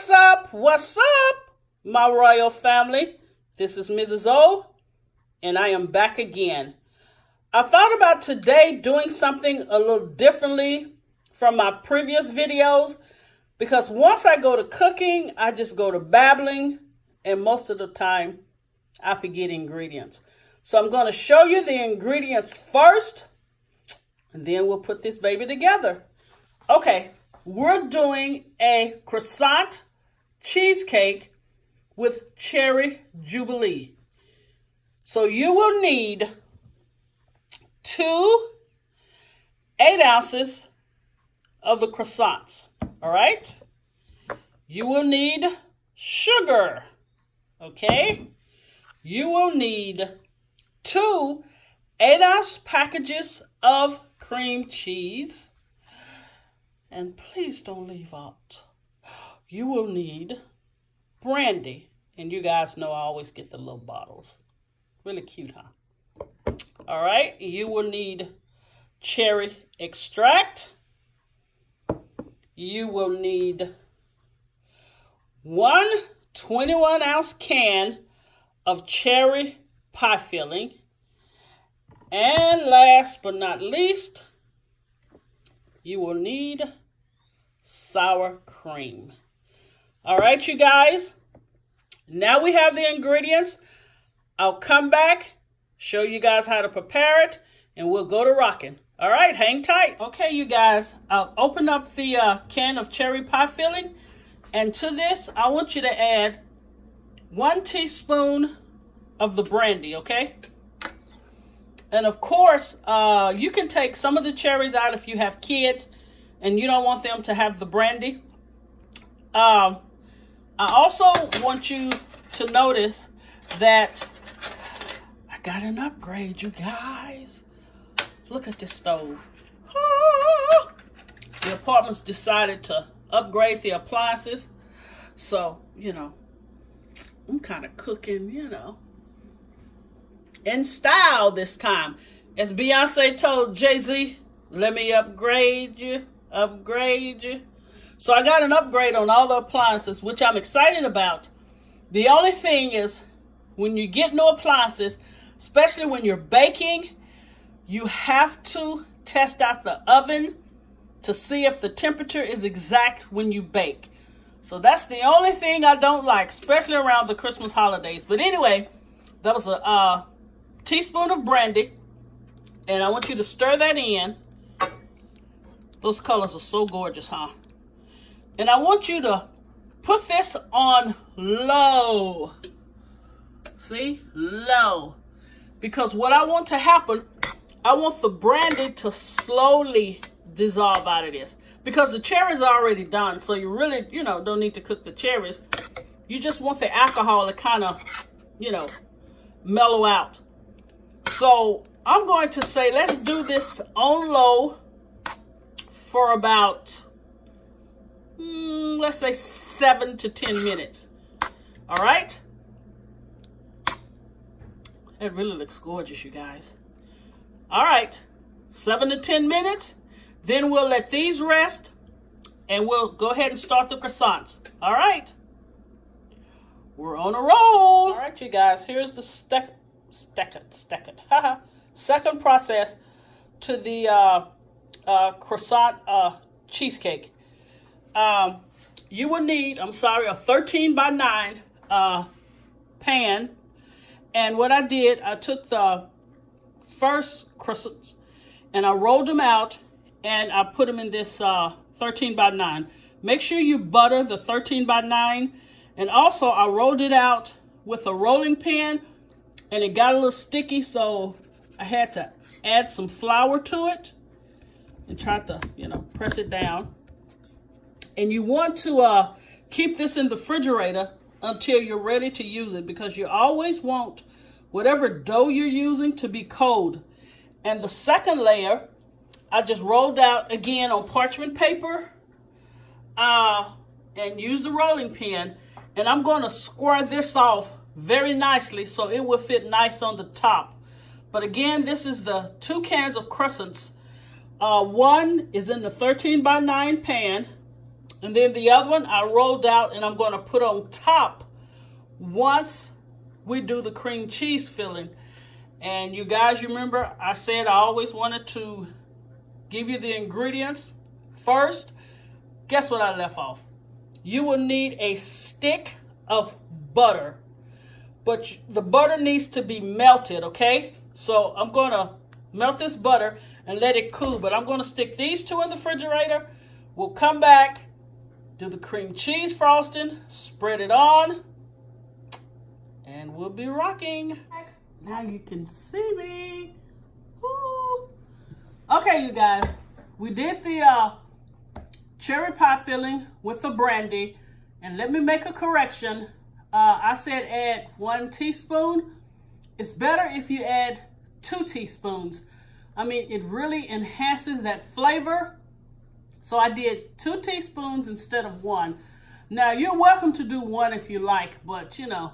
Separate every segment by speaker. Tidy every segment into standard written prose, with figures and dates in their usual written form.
Speaker 1: What's up? What's up, my royal family? This is Mrs. O, and I am back again. I thought about today doing something a little differently from my previous videos because once I go to cooking, I just go to babbling, and most of the time, I forget ingredients. So I'm going to show you the ingredients first, and then we'll put this baby together. Okay, we're doing a croissant cheesecake with cherry Jubilee. So you will need 2 8 ounces of the croissants, all right? You will need sugar, okay? You will need 2 8-ounce packages of cream cheese. And please don't leave out. You will need brandy. And you guys know I always get the little bottles. Really cute, huh? All right. You will need cherry extract. You will need 1 21-ounce can of cherry pie filling. And last but not least, you will need sour cream. All right, you guys. Now we have the ingredients. I'll come back, show you guys how to prepare it, and we'll go to rocking. All right, hang tight. Okay, you guys, I'll open up the can of cherry pie filling. And to this, I want you to add 1 teaspoon of the brandy, okay? And of course, you can take some of the cherries out if you have kids and you don't want them to have the brandy. I also want you to notice that I got an upgrade, you guys. Look at this stove. The apartments decided to upgrade the appliances. So, you know, I'm kind of cooking, you know, in style this time. As Beyonce told Jay-Z, let me upgrade you, upgrade you. So I got an upgrade on all the appliances, which I'm excited about. The only thing is, when you get new appliances, especially when you're baking, you have to test out the oven to see if the temperature is exact when you bake. So that's the only thing I don't like, especially around the Christmas holidays. But anyway, that was a teaspoon of brandy, and I want you to stir that in. Those colors are so gorgeous, huh? And I want you to put this on low. See? Low. Because what I want to happen, I want the brandy to slowly dissolve out of this. Because the cherries are already done, so you really, you know, don't need to cook the cherries. You just want the alcohol to kind of, you know, mellow out. So I'm going to say, let's do this on low for about, let's say 7 to 10 minutes. All right. It really looks gorgeous, you guys. All right. 7 to 10 minutes. Then we'll let these rest and we'll go ahead and start the croissants. All right. We're on a roll. All right, you guys. Here's the second process to the croissant cheesecake. You will need, a 13 by 9 pan. And what I did, I took the first croissants and I rolled them out and I put them in this 13 by 9. Make sure you butter the 13 by 9. And also I rolled it out with a rolling pin and it got a little sticky, so I had to add some flour to it and try to, you know, press it down. And you want to keep this in the refrigerator until you're ready to use it, because you always want whatever dough you're using to be cold. And the second layer, I just rolled out again on parchment paper and use the rolling pin. And I'm going to square this off very nicely so it will fit nice on the top. But again, this is the 2 cans of Crescents. One is in the 13 by 9 pan. And then the other one I rolled out and I'm going to put on top once we do the cream cheese filling. And you guys remember I said I always wanted to give you the ingredients first. Guess what I left off? You will need a stick of butter. But the butter needs to be melted, okay? So I'm going to melt this butter and let it cool. But I'm going to stick these two in the refrigerator. We'll come back, do the cream cheese frosting, spread it on, and we'll be rocking. Now you can see me. Woo. Okay, you guys. We did the cherry pie filling with the brandy. And let me make a correction. I said add 1 teaspoon. It's better if you add 2 teaspoons. I mean, it really enhances that flavor. So I did 2 teaspoons instead of 1. Now, you're welcome to do 1 if you like, but you know,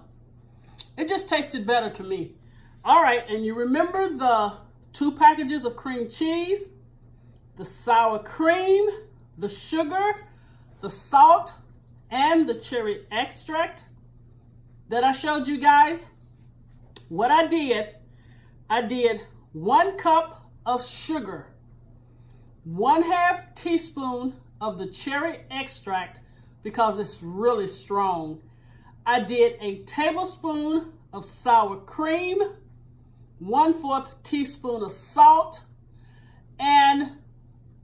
Speaker 1: it just tasted better to me. All right, and you remember the 2 packages of cream cheese, the sour cream, the sugar, the salt, and the cherry extract that I showed you guys? What I did 1 cup of sugar, 1/2 teaspoon of the cherry extract because it's really strong. I did a tablespoon of sour cream, 1/4 teaspoon of salt, and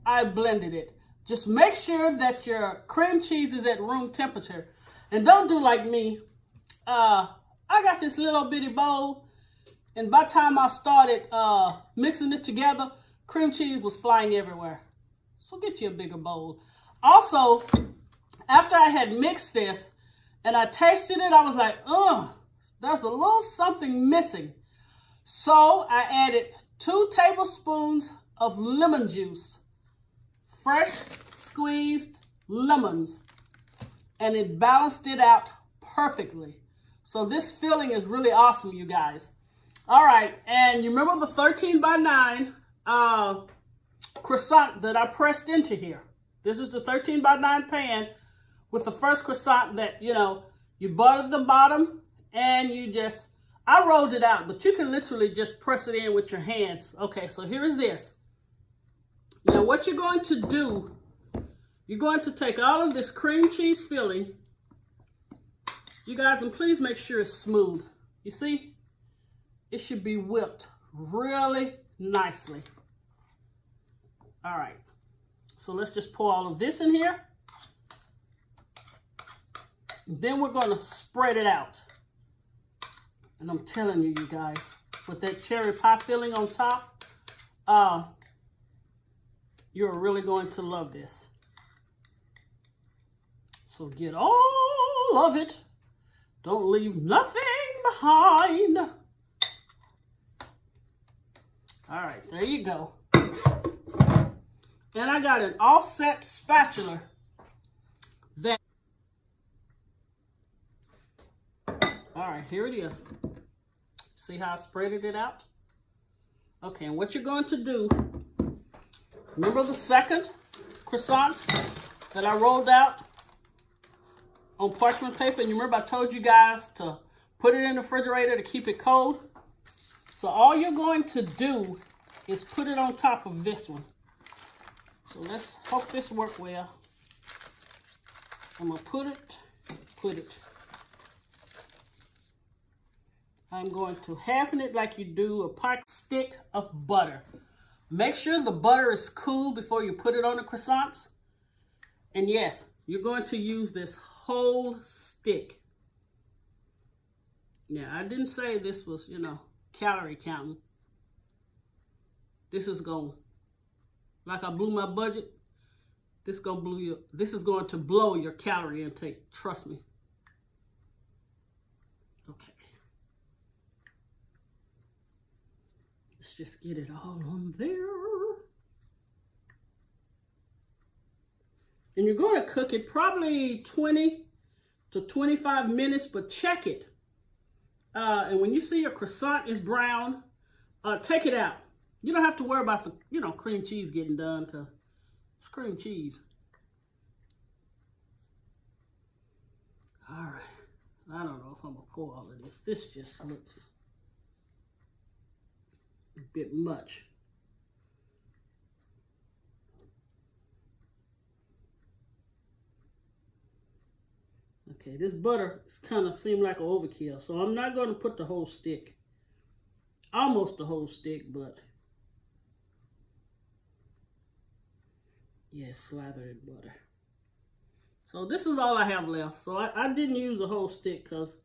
Speaker 1: I blended it. Just make sure that your cream cheese is at room temperature. And don't do like me. I got this little bitty bowl, and by the time I started mixing it together, cream cheese was flying everywhere. So get you a bigger bowl. Also, after I had mixed this and I tasted it, I was like, there's a little something missing. So I added 2 tablespoons of lemon juice, fresh squeezed lemons, and it balanced it out perfectly. So this filling is really awesome, you guys. All right, and you remember the 13 by 9 croissant that I pressed into here? This is the 13 by 9 pan with the first croissant that, you know, you butter the bottom and you just, I rolled it out, but you can literally just press it in with your hands. Okay, so here is this. Now what you're going to do, you're going to take all of this cream cheese filling, you guys, and please make sure it's smooth. You see, it should be whipped really nicely. All right, so let's just pour all of this in here. Then we're going to spread it out. And I'm telling you, you guys, with that cherry pie filling on top, you're really going to love this. So get all of it. Don't leave nothing behind. All right, there you go. And I got an offset spatula that, all right, here it is. See how I spreaded it out? Okay, and what you're going to do, remember the second croissant that I rolled out on parchment paper? And you remember I told you guys to put it in the refrigerator to keep it cold? So all you're going to do is put it on top of this one. So let's hope this works well. I'm going to put it. I'm going to halven it like you do a pie stick of butter. Make sure the butter is cool before you put it on the croissants. And yes, you're going to use this whole stick. Now, I didn't say this was, you know, calorie counting. This is going, like I blew my budget, this is going to blow your calorie intake. Trust me. Okay. Let's just get it all on there. And you're going to cook it probably 20 to 25 minutes, but check it. And when you see your croissant is brown, take it out. You don't have to worry about the, you know, cream cheese getting done because it's cream cheese. All right. I don't know if I'm going to pour all of this. This just looks a bit much. Okay, this butter kind of seemed like an overkill, so I'm not going to put the whole stick. Almost the whole stick, but yeah, slather in butter. So this is all I have left. So I didn't use the whole stick because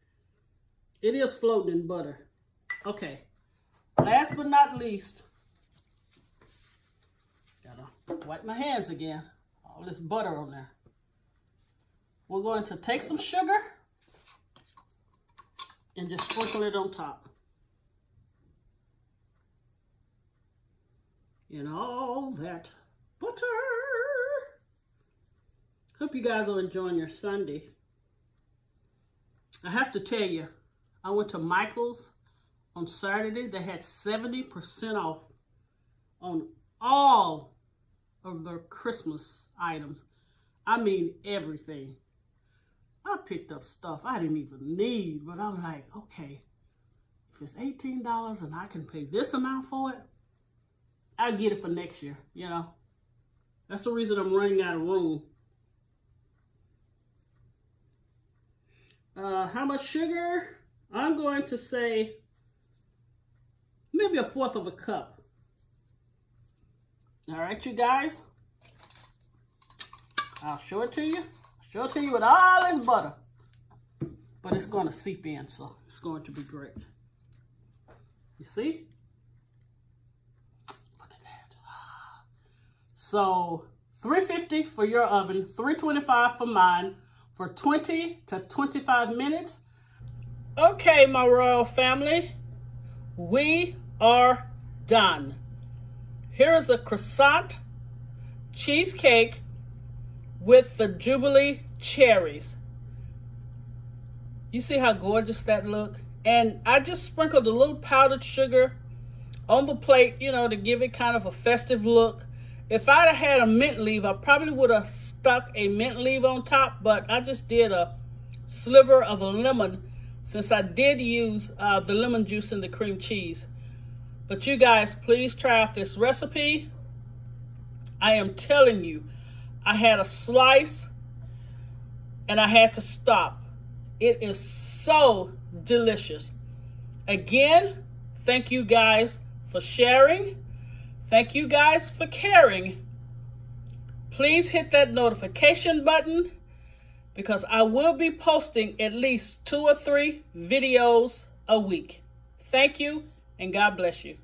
Speaker 1: it is floating in butter. Okay, last but not least, gotta wipe my hands again. All this butter on there. We're going to take some sugar and just sprinkle it on top. And all that butter. Hope you guys are enjoying your Sunday. I have to tell you, I went to Michael's on Saturday. They had 70% off on all of their Christmas items. I mean everything. I picked up stuff I didn't even need, but I'm like, okay, if it's $18 and I can pay this amount for it, I'll get it for next year, you know. That's the reason I'm running out of room. How much sugar? I'm going to say maybe 1/4 of a cup. All right, you guys. I'll show it to you. Show it to you with all this butter. But it's going to seep in, so it's going to be great. You see? Look at that. So, $350 for your oven, $325 for mine, for 20 to 25 minutes. Okay, my royal family, we are done. Here is the Crescent cheesecake with the Jubilee cherries. You see how gorgeous that look? And I just sprinkled a little powdered sugar on the plate, you know, to give it kind of a festive look. If I'd have had a mint leaf, I probably would have stuck a mint leaf on top, but I just did a sliver of a lemon since I did use the lemon juice in the cream cheese. But you guys, please try out this recipe. I am telling you, I had a slice and I had to stop. It is so delicious. Again, thank you guys for sharing. Thank you guys for caring. Please hit that notification button because I will be posting at least 2 or 3 videos a week. Thank you and God bless you.